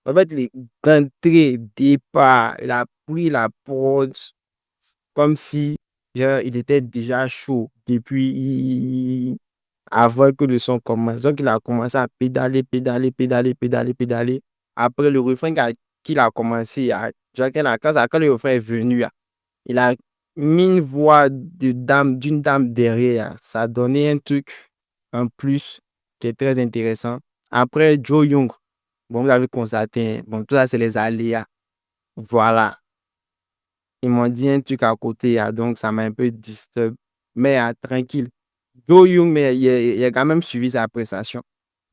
S3: En fait, les entrées, départ, il a pris la prod comme si genre, il était déjà chaud depuis avant que le son commence. Donc, il a commencé à pédaler, pédaler, pédaler, pédaler, pédaler. Après, le refrain qu'il a commencé, genre, quand le refrain est venu, il a mis une voix d'une dame derrière. Ça a donné un truc en plus qui est très intéressant. Après, Joe Young, bon, vous avez constaté, bon, tout ça, c'est les aléas. Voilà. Ils m'ont dit un truc à côté, donc ça m'a un peu disturb. Mais tranquille. Joe Young, mais il a quand même suivi sa prestation.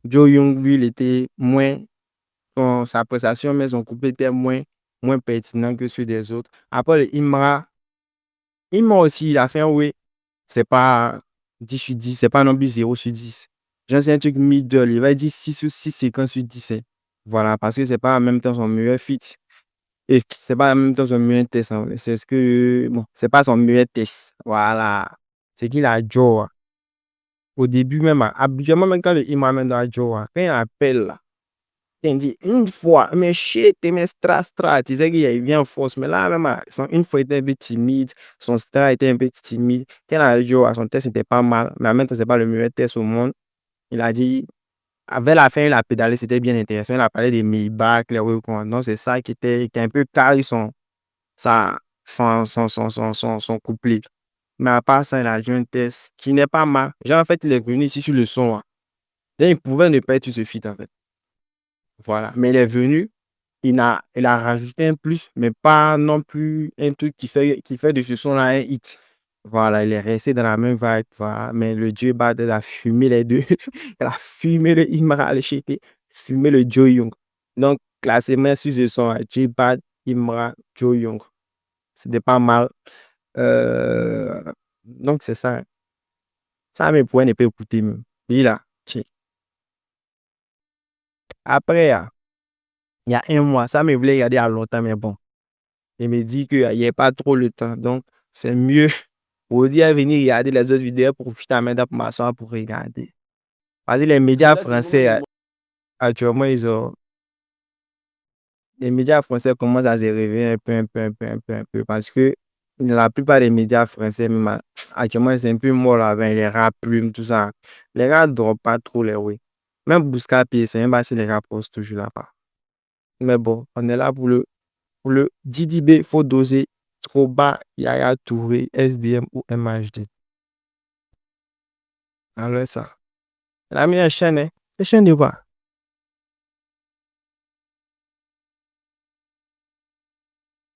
S3: Joe Young, lui, il était moins, sa prestation, mais son couplet était moins pertinent que ceux des autres. Après, le Imra aussi, il a fait un oui. C'est pas 10 sur 10, c'est pas non plus 0 sur 10. Genre, c'est un truc middle. Il va dire 6 ou 6,50 sur 10. Hein. Voilà, parce que c'est pas en même temps son meilleur feat. Et c'est pas en même temps son meilleur test. Hein. C'est ce que, bon, c'est pas son meilleur test. Voilà. C'est qu'il a Joe. Au début même, habituellement, même quand il m'amène dans Joe, quand il appelle là, il dit une fois, mais shit, mais strat, tu sais qu'il vient en force, mais là, même, une fois, il était un peu timide, son strat était un peu timide. Quand il a joué, son test était pas mal, mais en même temps, c'est pas le meilleur test au monde. Il a dit, avec la fin, il a pédalé, c'était bien intéressant. Il a parlé des Maybach, les recours. Donc, c'est ça qui était un peu carré son couplet. Mais à part ça, il a joué un test qui n'est pas mal. Genre, en fait, il est venu ici sur le son. Hein. Là, il pouvait ne pas être sur ce feat, en fait. Voilà. Mais il est venu, il a rajouté un plus, mais pas non plus un truc qui fait de ce son-là un hit. Voilà, il est resté dans la même vibe. Voilà. Mais le Joe Bad, il a fumé les deux. Il a fumé le Imra, le Shake, fumé le Joe Young. Donc, classement sur ce son, Joe Bad, Imra, Joe Young. C'était pas mal. Donc, c'est ça. Ça, mes points ne peut écouter. Puis là, check. Après, il y a un mois, ça me voulait regarder à longtemps, mais bon. Il me dit qu'il n'y a pas trop le temps. Donc, c'est mieux pour dire à venir regarder les autres vidéos pour vite pour m'asseoir pour regarder. Parce que les médias français, actuellement, les médias français commencent à se réveiller un peu. Parce que la plupart des médias français, même, actuellement, c'est un peu mort avec les rap plumes, tout ça. Les gars ne drop pas trop les oui. Même Bouscapi, c'est même pas si les gars postent toujours là-bas. Mais bon, on est là pour le Didi B, faut doser. Trop bas, Yaya Touré, SDM ou MHD. Alors ça. La meilleure chaîne, hein. La chaîne de quoi?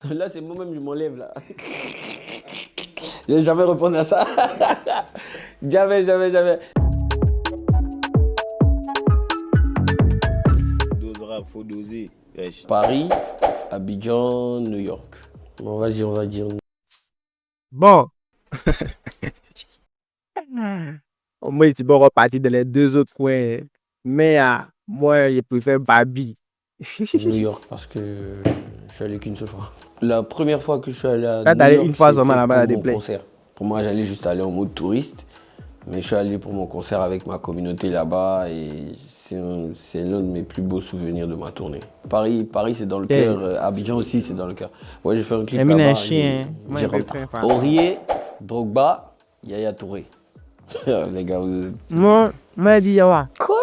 S2: Là, c'est moi-même, je m'enlève là. Je vais jamais répondre à ça. Jamais.
S8: Dosera, faut doser. Wesh.
S2: Paris, Abidjan, New York. Bon, vas-y, on va dire.
S3: Bon. Au moins, c'est bon repartir dans les deux autres coins. Mais moi, je préfère Babi.
S2: New York, parce que je suis allé qu'une seule fois. La première fois que je suis allé à
S3: Quand
S2: New
S3: t'allais
S2: York,
S3: une fois
S2: c'était
S3: seulement là-bas à
S2: pour mon
S3: déplaire.
S2: concert. Pour moi, j'allais juste aller en mode touriste. Mais je suis allé pour mon concert avec ma communauté là-bas et c'est l'un de mes plus beaux souvenirs de ma tournée. Paris c'est dans le cœur, Abidjan aussi c'est dans le cœur. Ouais, j'ai fait un clip
S3: Emine
S2: là-bas.
S3: un chien. Moi,
S2: J'ai
S3: je préfère faire.
S2: Aurier, Drogba, Yaya Touré. Les gars, vous êtes...
S3: Moi, je dis, ouais.
S2: Quoi?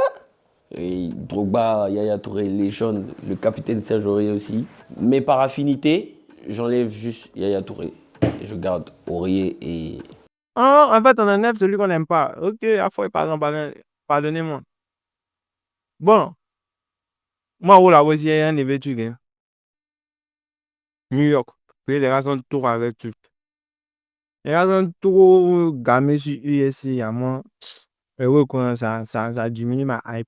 S2: Et Drogba, Yaya Touré, légende, le capitaine Serge Aurier aussi. Mais par affinité, j'enlève juste Yaya Touré. Et je garde Aurier et...
S3: Oh, en fait, on enlève celui qu'on n'aime pas. Ok, à fois, pardonnez-moi. Bon. Moi, où la voici, il y a un événement. New York. Puis les gars sont trop avec tout. Les gars sont trop gamés sur USC. À moi, et oui, ça diminue ma hype.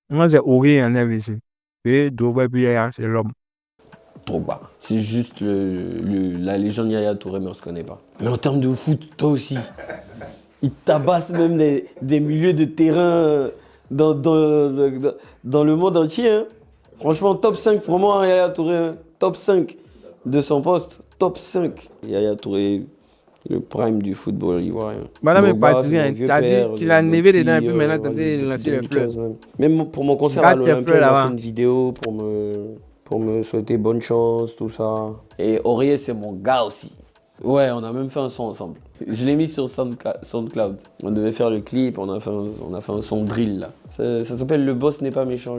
S3: Moi, c'est horrible en ici. Et Drogba, puis c'est l'homme.
S2: Drogba. C'est juste la légende Yaya Touré, mais on se connaît pas. Mais en termes de foot, toi aussi. Il tabasse même des milieux de terrain dans le monde entier. Hein. Franchement, top 5 pour moi, Yaya Touré. Hein. Top 5 de son poste. Top 5. Yaya Touré, Le prime du football ivoirien.
S3: Madame est
S2: Drogba,
S3: partie,
S2: c'est mon
S3: hein.
S2: vieux
S3: Tu as dit
S2: père
S3: qu'il a nevé dedans et puis maintenant
S2: on va dire
S3: tenté de
S2: depuis
S3: lancer les fleurs.
S2: 2015 même. Même pour mon concert à
S3: Garde tes
S2: l'Olympia,
S3: fleurs
S2: il m'a fait
S3: là-bas.
S2: une vidéo pour me souhaiter bonne chance, tout ça. Et Aurier, c'est mon gars aussi. Ouais, on a même fait un son ensemble. Je l'ai mis sur SoundCloud. On devait faire le clip, on a fait un son drill là. Ça s'appelle Le boss n'est pas méchant.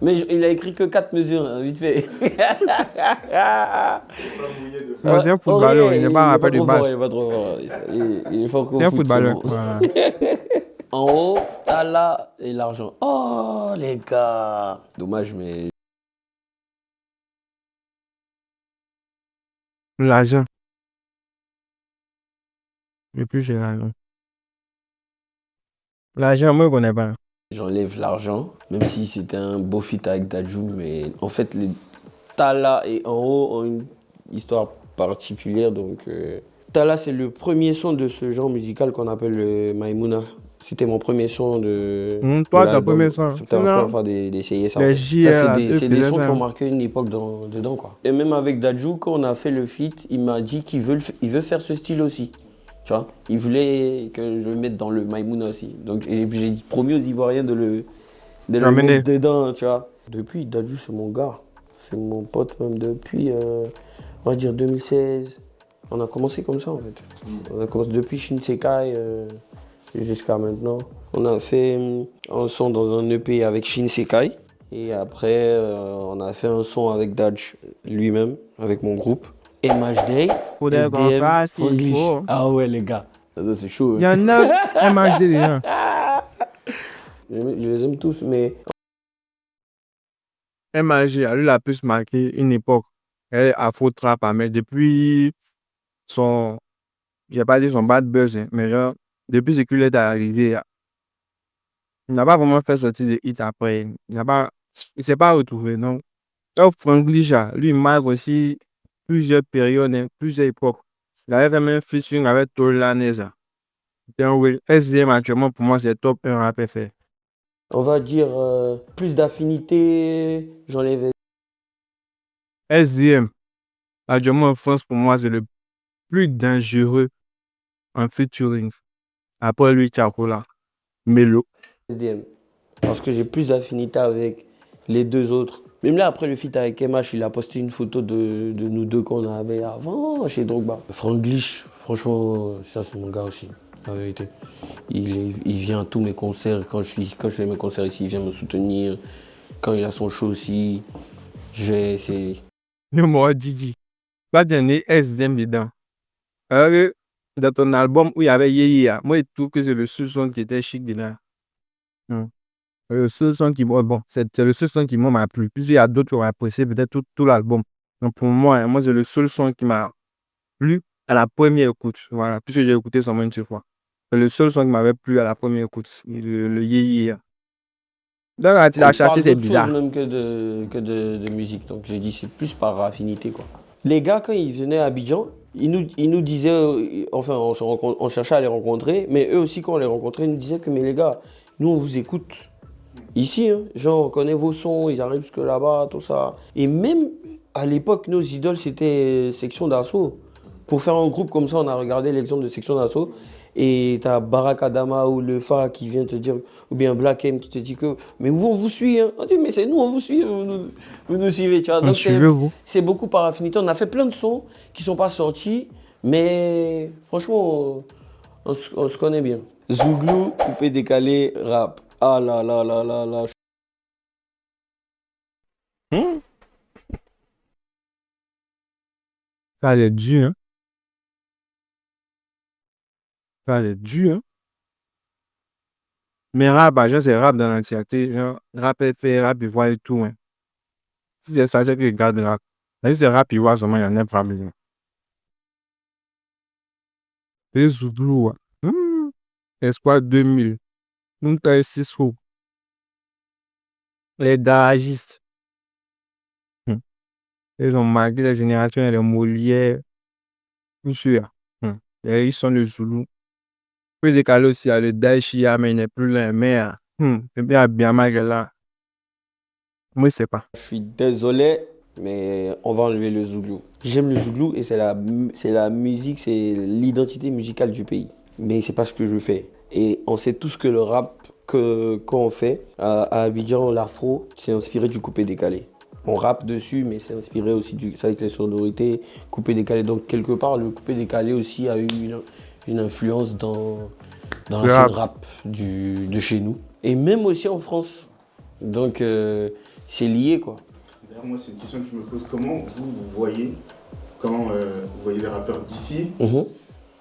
S2: Mais il a écrit que 4 mesures, hein, vite fait.
S3: Moi, c'est un footballeur,
S2: Aurier,
S3: il n'est pas un rappeur de
S2: trop fort,
S3: base.
S2: il est pas trop fort. Il est fort qu'au
S3: C'est un
S2: foot,
S3: footballeur.
S2: seulement.
S3: Voilà.
S2: En haut, t'as là et l'argent. Oh les gars. Dommage, mais
S3: L'argent. Et puis j'ai l'argent. L'argent, moi, je ne connais pas.
S2: j'enlève l'argent, même si c'était un beau feat avec Dadju, mais en fait, les Tala et En haut ont une histoire particulière. Donc, Tala, c'est le premier son de ce genre musical qu'on appelle le Maïmouna. C'était mon premier son de
S3: Toi, ton
S2: l'album.
S3: premier son.
S2: C'était la
S3: Sinon,
S2: première fois d'essayer ça. En
S3: les
S2: fait.
S3: JR,
S2: Ça,
S3: là,
S2: c'est des sons qui ont
S3: ça.
S2: marqué une époque dedans, quoi. Et même avec Dadju, quand on a fait le feat, il m'a dit il veut faire ce style aussi. Tu vois, il voulait que je le mette dans le Maïmouna aussi. Donc, et puis j'ai promis aux Ivoiriens de le
S3: Ramener.
S2: mettre dedans, tu vois. Depuis, Dadju, c'est mon gars. C'est mon pote même depuis, on va dire 2016. On a commencé comme ça en fait. On a commencé depuis Shinsekai jusqu'à maintenant. On a fait un son dans un EP avec Shinsekai. Et après, on a fait un son avec Daj lui-même, avec mon groupe. MHD,
S3: Faudrait qu'on
S2: SDM,
S3: fasse ce qu'il
S2: Franglish.
S3: faut.
S2: Ah ouais les gars, ça c'est chaud.
S3: Il y en a MHD déjà.
S2: Je les aime tous, mais
S3: MHD, lui, il a plus marqué une époque. Elle est afro-trap, hein, mais depuis son, je vais pas dire son bad buzz, hein, mais genre, depuis ce qu'il est arrivé, il n'a pas vraiment fait sortir de hit après. Il s'est pas retrouvé, non. Sauf Franglish, lui, il marque aussi plusieurs périodes, hein, plusieurs époques. Il avait fait même un featuring avec Tolaneza. SDM actuellement, pour moi, c'est top 1 rap FR.
S2: on va dire plus d'affinité, j'enlève.
S3: SDM, actuellement en France, pour moi, c'est le plus dangereux en featuring. Après lui, Chakola, Melo.
S2: SDM. Parce que j'ai plus d'affinité avec les deux autres. Même là, après le feat avec MH, il a posté une photo de nous deux qu'on avait avant chez Drogba. Franglish, franchement, ça c'est mon gars aussi, la vérité. Il vient à tous mes concerts. Quand je fais mes concerts ici, il vient me soutenir. Quand il a son show aussi, c'est...
S3: Le mot Didi. Pas dernier SDM dedans. Alors, dans ton album où il y avait Yéya, moi, je trouve que c'est le seul son qui était chic dedans. Le seul son qui bon, c'est le seul son qui m'a plu. Puis il y a d'autres qui ont apprécié peut-être tout l'album. Donc pour moi, c'est le seul son qui m'a plu à la première écoute. Voilà, puisque j'ai écouté seulement une seule fois. C'est le seul son qui m'avait plu à la première écoute, le Yéya. Donc quand il a chassé, c'est bizarre.
S2: Même que de musique. Donc j'ai dit c'est plus par affinité quoi. Les gars quand ils venaient à Abidjan, ils nous disaient, enfin on cherchait à les rencontrer, mais eux aussi quand on les rencontrait, ils nous disaient que mais les gars, nous on vous écoute ici, hein, genre on connaît vos sons, ils arrivent jusque là-bas, tout ça. Et même à l'époque, nos idoles c'était Section d'Assaut. Pour faire un groupe comme ça, on a regardé l'exemple de Section d'Assaut. Et t'as Barak Adama ou Le Fa qui vient te dire, ou bien Black M qui te dit que, mais vous on vous suit, hein. On dit, mais c'est nous, on vous suit, vous nous suivez, tu vois. Donc c'est beaucoup par affinité. On a fait plein de sons qui sont pas sortis, mais franchement, on se connaît bien. Zouglou, coupé décalé, rap. Ah là là là là là.
S3: Ça allait dur, hein. Ça allait dur, hein. Mais rap, c'est rap dans l'entièreté. Genre, rap fait rap, il voit et tout, hein. Si c'est ça, c'est que je garde le rap. Mais si c'est rap, il voit seulement, il y en a pas besoin. Les Zouglou, Espoir 2000. Nous, t'as 6 roues. Les garagistes. Ils ont marqué la génération des Molières. Monsieur, et ils sont le Zoulou. Puis décalé aussi à le Daishia, mais il n'est plus là. Mais, c'est bien malgré là. Moi, je sais pas.
S2: Je suis désolé, mais on va enlever le zouglou. J'aime le zouglou et c'est la musique, c'est l'identité musicale du pays. Mais c'est pas ce que je fais. Et on sait tous que le rap qu'on fait à Abidjan, l'afro, c'est inspiré du coupé-décalé. On rappe dessus, mais c'est inspiré aussi c'est avec les sonorités coupé-décalé. Donc quelque part, le coupé-décalé aussi a eu une influence dans la scène rap de chez nous. Et même aussi en France. Donc c'est lié quoi.
S10: D'ailleurs, moi, c'est une question que je me pose. Comment vous voyez quand vous voyez les rappeurs d'ici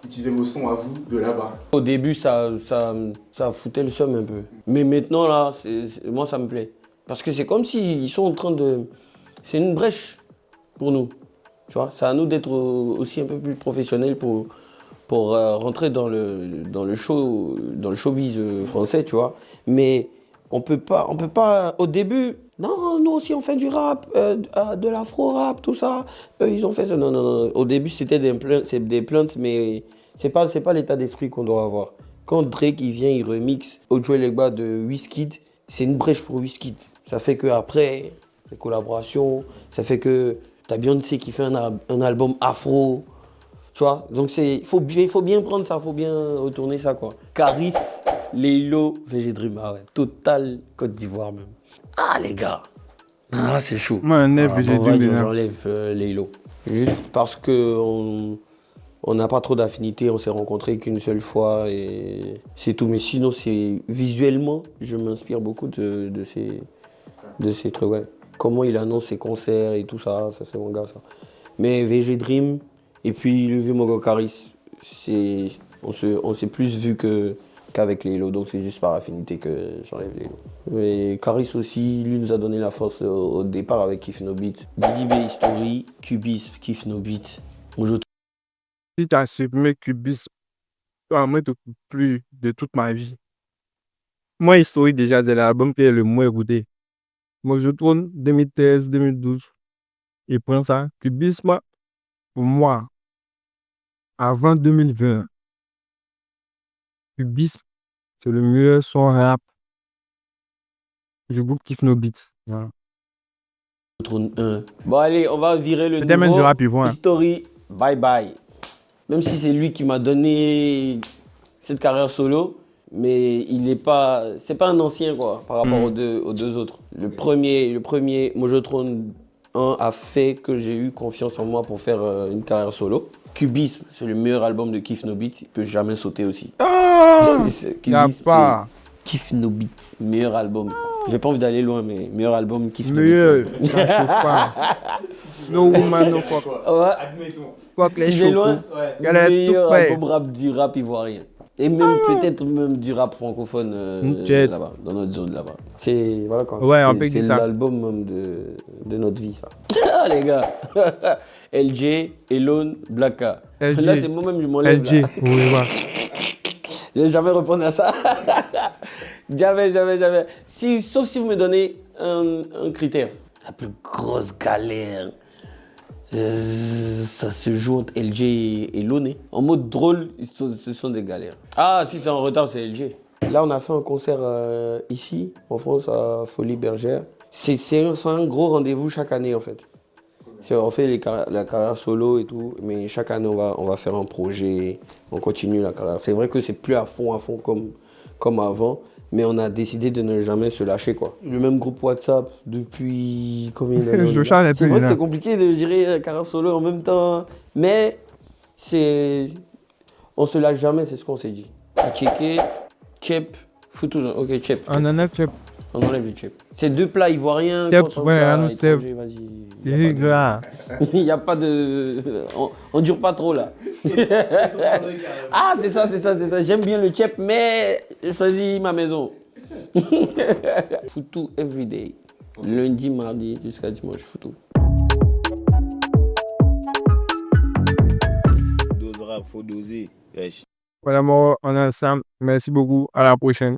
S10: utiliser vos sons à vous de là-bas?
S2: Au début, ça foutait le seum un peu. Mais maintenant, là, moi, ça me plaît. Parce que c'est comme s'ils sont en train de... C'est une brèche pour nous. Tu vois, c'est à nous d'être aussi un peu plus professionnels pour rentrer dans le showbiz français, tu vois. Mais on peut pas, au début, non, nous aussi on fait du rap, de l'afro-rap, tout ça. Eux, ils ont fait ça. Non, non, non. Au début, c'était des plaintes, mais c'est pas l'état d'esprit qu'on doit avoir. Quand Drake, il vient, il remixe Ojo Legba de Wizkid, c'est une brèche pour Wizkid. Ça fait qu'après, les collaborations, ça fait que t'as Beyoncé qui fait un album afro. Tu vois, donc il faut bien prendre ça, il faut bien retourner ça quoi. Caris, Laylo, VG Dream, ah ouais, total Côte d'Ivoire même. Ah les gars, ah c'est chaud.
S3: Moi un œuf, VG Dream.
S2: J'enlève Laylo. Juste parce que on n'a pas trop d'affinité, on s'est rencontrés qu'une seule fois et c'est tout. Mais sinon, visuellement, je m'inspire beaucoup de ces trucs, ouais. Comment il annonce ses concerts et tout ça, ça c'est mon gars ça. Mais VG Dream, et puis le vieux Mogo Caris, on s'est plus vu qu'avec Laylo, donc c'est juste par affinité que j'enlève Laylo. Et Caris aussi, lui nous a donné la force au départ avec Kiff No Beat. Didi B History, Cubisme, Kiff No Beat.
S3: Si tu as supprimé Cubisme, moi je ne plus de toute ma vie. Moi, History déjà, c'est l'album qui est le moins écouté. Moi je tourne 2013, 2012. Et prends ça, Cubisme, pour moi, avant 2020, Cubisme, c'est le meilleur son rap du groupe Kiff No Beat. Voilà.
S2: Bon allez, on va virer le nouveau.
S3: Du rap,
S2: History, bye bye. Même si c'est lui qui m'a donné cette carrière solo, mais c'est pas un ancien quoi, par rapport aux deux autres. Le premier Mojotron 1 a fait que j'ai eu confiance en moi pour faire une carrière solo. Cubisme, c'est le meilleur album de Kiff No Beat, il peut jamais sauter aussi.
S3: Cubisme, pas.
S2: Kiff No Beat, meilleur album. J'ai pas envie d'aller loin, mais meilleur album Kiff No
S3: Beat. Ça chauffe pas. No woman, no fuck.
S2: Ouais.
S3: Admettons. Fuck les chocos.
S2: Loin, meilleur album rap du rap ivoirien. Et même peut-être même du rap francophone là-bas, dans notre zone là-bas. C'est voilà quoi.
S3: Ouais, on peut dire ça.
S2: C'est l'album même de notre vie ça. Ah les gars. LJ, Elon, Blacka.
S3: LJ.
S2: Là c'est moi-même je m'enlève.
S3: LJ, oui, ouais.
S2: Je vais jamais répondre à ça. Jamais. Sauf si vous me donnez un critère. La plus grosse galère. Ça se joue entre LG et Loné. En mode drôle, ce sont des galères. Ah, si c'est en retard, c'est LG. Là, on a fait un concert ici, en France, à Folie Bergère. C'est un gros rendez-vous chaque année, en fait. On fait la carrière solo et tout, mais chaque année, on va faire un projet, on continue la carrière. C'est vrai que c'est plus à fond comme avant, mais on a décidé de ne jamais se lâcher, quoi. Le même groupe WhatsApp depuis combien d'années? C'est vrai que c'est compliqué de gérer carrière solo en même temps, mais on se lâche jamais, c'est ce qu'on s'est dit. À checker, Chep, Foutou, ok, Chep.
S3: On enlève Chep.
S2: On enlève le Chep. C'est deux plats ivoiriens.
S3: Chep, ouais, c'est il
S2: n'y a pas de... On dure pas trop là. Ah, c'est ça. J'aime bien le Chep, mais je choisis ma maison. Foutou everyday. Lundi, mardi, jusqu'à dimanche, Foutou.
S11: Dosera, faut doser.
S3: Voilà, on est ensemble. Merci beaucoup. À la prochaine.